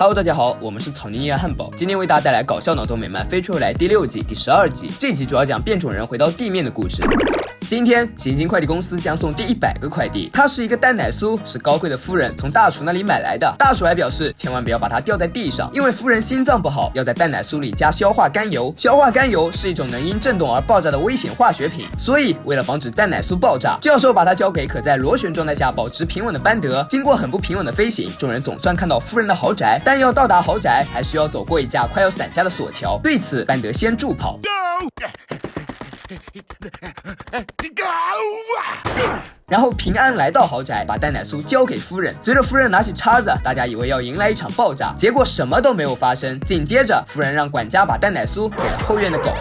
Hello， 大家好，我们是草泥叶汉堡，今天为大家带来搞笑脑洞美漫飞出来第6季第12集。这集主要讲变种人回到地面的故事。今天，行星快递公司将送第100个快递。它是一个蛋奶酥，是高贵的夫人从大厨那里买来的。大厨还表示，千万不要把它掉在地上，因为夫人心脏不好，要在蛋奶酥里加硝化甘油。硝化甘油是一种能因震动而爆炸的危险化学品，所以为了防止蛋奶酥爆炸，教授把它交给可在螺旋状态下保持平稳的班德。经过很不平稳的飞行，众人总算看到夫人的豪宅，但要到达豪宅，还需要走过一架快要散架的索桥。对此，班德先助跑。然后平安来到豪宅，把蛋奶酥交给夫人。随着夫人拿起叉子，大家以为要迎来一场爆炸，结果什么都没有发生。紧接着，夫人让管家把蛋奶酥给了后院的狗。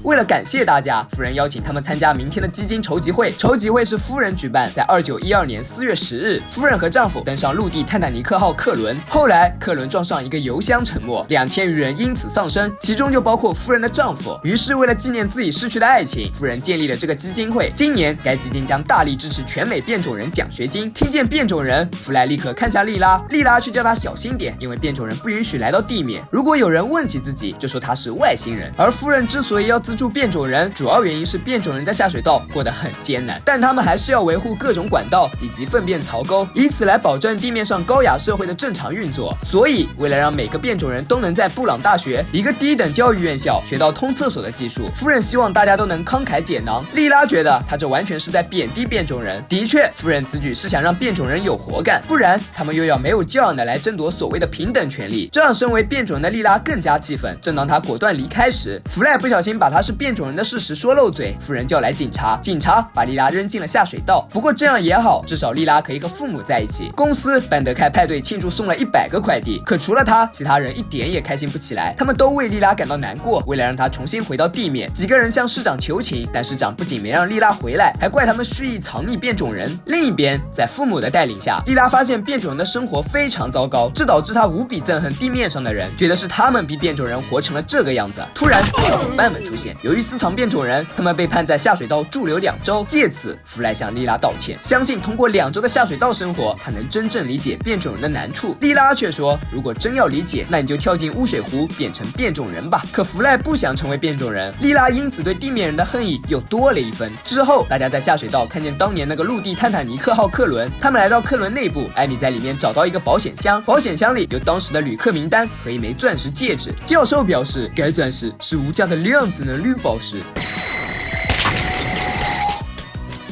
为了感谢大家，夫人邀请他们参加明天的基金筹集会。筹集会是夫人举办，在2912年4月10日，夫人和丈夫登上陆地泰坦尼克号客轮。后来客轮撞上一个油箱沉没，2000余人因此丧生，其中就包括夫人的丈夫。于是为了纪念自己逝去的爱情，夫人建立了这个基金会。今年该基金将大力支持全美变种人奖学金。听见变种人，弗莱立刻看向莉拉，莉拉却叫他小心点，因为变种人不允许来到地面。如果有人问起自己，就说他是外星人。而夫人之所以要资助变种人，主要原因是变种人在下水道过得很艰难，但他们还是要维护各种管道以及粪便槽沟，以此来保证地面上高雅社会的正常运作。所以为了让每个变种人都能在布朗大学一个低等教育院校学到通厕所的技术，夫人希望大家都能慷慨解囊。莉拉觉得他这完全是在贬低变种人。的确，夫人此举是想让变种人有活干，不然他们又要没有教养的来争夺所谓的平等权利，这让身为变种人的莉拉更加气愤。正当他果断离开时，弗莱不小心把他是变种人的事实说漏嘴，夫人叫来警察，警察把莉拉扔进了下水道。不过这样也好，至少莉拉可以和父母在一起。公司班德开派对庆祝送了100个快递，可除了他，其他人一点也开心不起来，他们都为莉拉感到难过。为了让她重新回到地面，几个人向市长求情，但市长不仅没让莉拉回来，还怪他们蓄意藏匿变种人。另一边，在父母的带领下，莉拉发现变种人的生活非常糟糕，这导致她无比憎恨地面上的人，觉得是他们逼变种人活成了这个样子。突然，小伙伴们出现，由于私藏变种人，他们被判在下水道驻留2周。借此，弗莱向莉拉道歉，相信通过2周的下水道生活，他能真正理解变种人的难处。莉拉却说，如果真要理解，那你就跳进污水湖变成变种人吧。可弗莱不想成为变种人，莉拉因此对地面人的恨意又多了1分。之后，大家在下水道看见当年那个陆地泰坦尼克号客轮，他们来到客轮内部，艾米在里面找到一个保险箱，保险箱里有当时的旅客名单和一枚钻石戒指。教授表示，该钻石是无价的量子能绿宝石。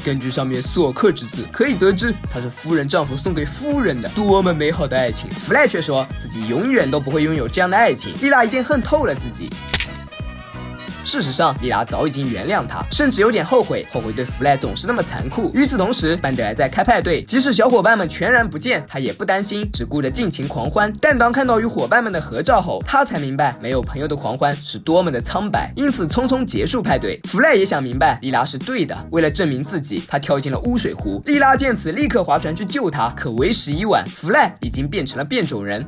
根据上面所刻之字，可以得知他是夫人丈夫送给夫人的，多么美好的爱情。弗莱却说自己永远都不会拥有这样的爱情，莉拉一定恨透了自己。事实上，莉拉早已经原谅他，甚至有点后悔对弗莱总是那么残酷。与此同时，班德还在开派对，即使小伙伴们全然不见，他也不担心，只顾着尽情狂欢。但当看到与伙伴们的合照后，他才明白没有朋友的狂欢是多么的苍白，因此匆匆结束派对。弗莱也想明白莉拉是对的，为了证明自己，他跳进了污水湖。莉拉见此，立刻划船去救他，可为时已晚，弗莱已经变成了变种人。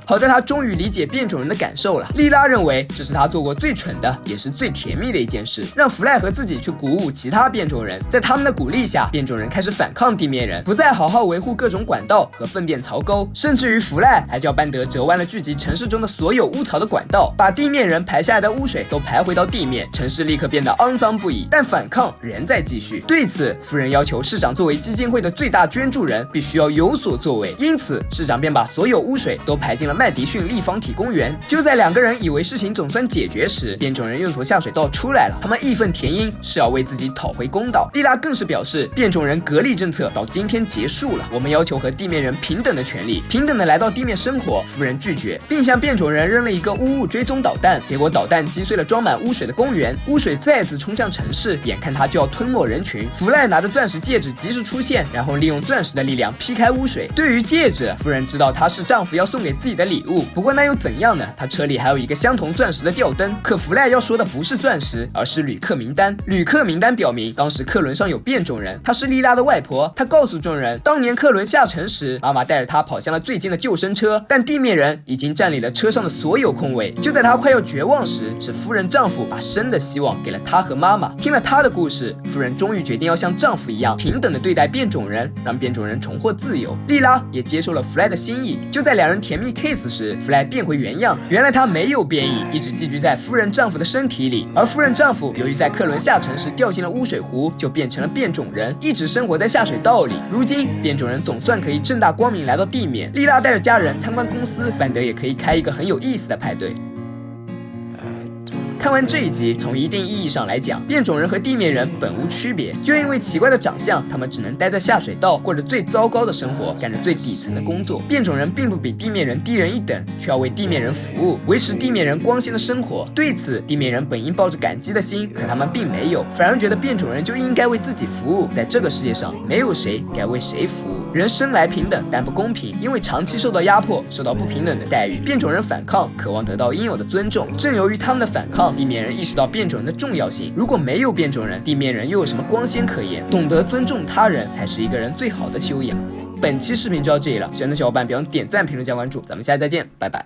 好在他终于理解变种人的感受了。莉拉认为这是他做过最蠢的，也是最甜蜜的一件事，让弗莱和自己去鼓舞其他变种人。在他们的鼓励下，变种人开始反抗地面人，不再好好维护各种管道和粪便槽沟，甚至于弗莱还叫班德折弯了聚集城市中的所有污槽的管道，把地面人排下来的污水都排回到地面，城市立刻变得肮脏不已。但反抗仍在继续。对此，夫人要求市长作为基金会的最大捐助人，必须要有所作为，因此市长便把所有污水都排进了麦迪逊立方体公园。就在2个人以为事情总算解决时，变种人又从下水道出来了，他们义愤填膺，是要为自己讨回公道。莉拉更是表示，变种人隔离政策到今天结束了，我们要求和地面人平等的权利，平等的来到地面生活。夫人拒绝，并向变种人扔了一个污物追踪导弹，结果导弹击碎了装满污水的公园，污水再次冲向城市，眼看它就要吞没人群。弗莱拿着钻石戒指及时出现，然后利用钻石的力量劈开污水。对于戒指，夫人知道它是丈夫要送给自己的礼物。不过那又怎样呢？他车里还有一个相同钻石的吊灯。可弗赖要说的不是钻石，而是旅客名单。旅客名单表明，当时客轮上有变种人，她是莉拉的外婆。她告诉众人，当年客轮下沉时，妈妈带着她跑向了最近的救生车，但地面人已经占领了车上的所有空位。就在她快要绝望时，是夫人丈夫把生的希望给了她和妈妈。听了她的故事，夫人终于决定要像丈夫一样平等的对待变种人，让变种人重获自由。莉拉也接受了弗莱的心意。就在两人甜蜜 kiss 时，弗莱变回原样。原来他没有变异，一直寄居在夫人丈夫的身体里。而夫人丈夫由于在客轮下沉时掉进了污水湖，就变成了变种人，一直生活在下水道里。如今变种人总算可以正大光明来到地面。莉拉带着家人参观公司，班德也可以开一个很有意思的派对。看完这一集，从一定意义上来讲，变种人和地面人本无区别，就因为奇怪的长相，他们只能待在下水道，过着最糟糕的生活，干着最底层的工作。变种人并不比地面人低人一等，却要为地面人服务，维持地面人光鲜的生活。对此，地面人本应抱着感激的心，可他们并没有，反而觉得变种人就应该为自己服务。在这个世界上，没有谁该为谁服务。人生来平等，但不公平，因为长期受到压迫，受到不平等的待遇。变种人反抗，渴望得到应有的尊重。正由于他们的反抗，地面人意识到变种人的重要性。如果没有变种人，地面人又有什么光鲜可言？懂得尊重他人，才是一个人最好的修养。本期视频就到这里了，喜欢的小伙伴别忘点赞、评论、加关注，咱们下期再见，拜拜。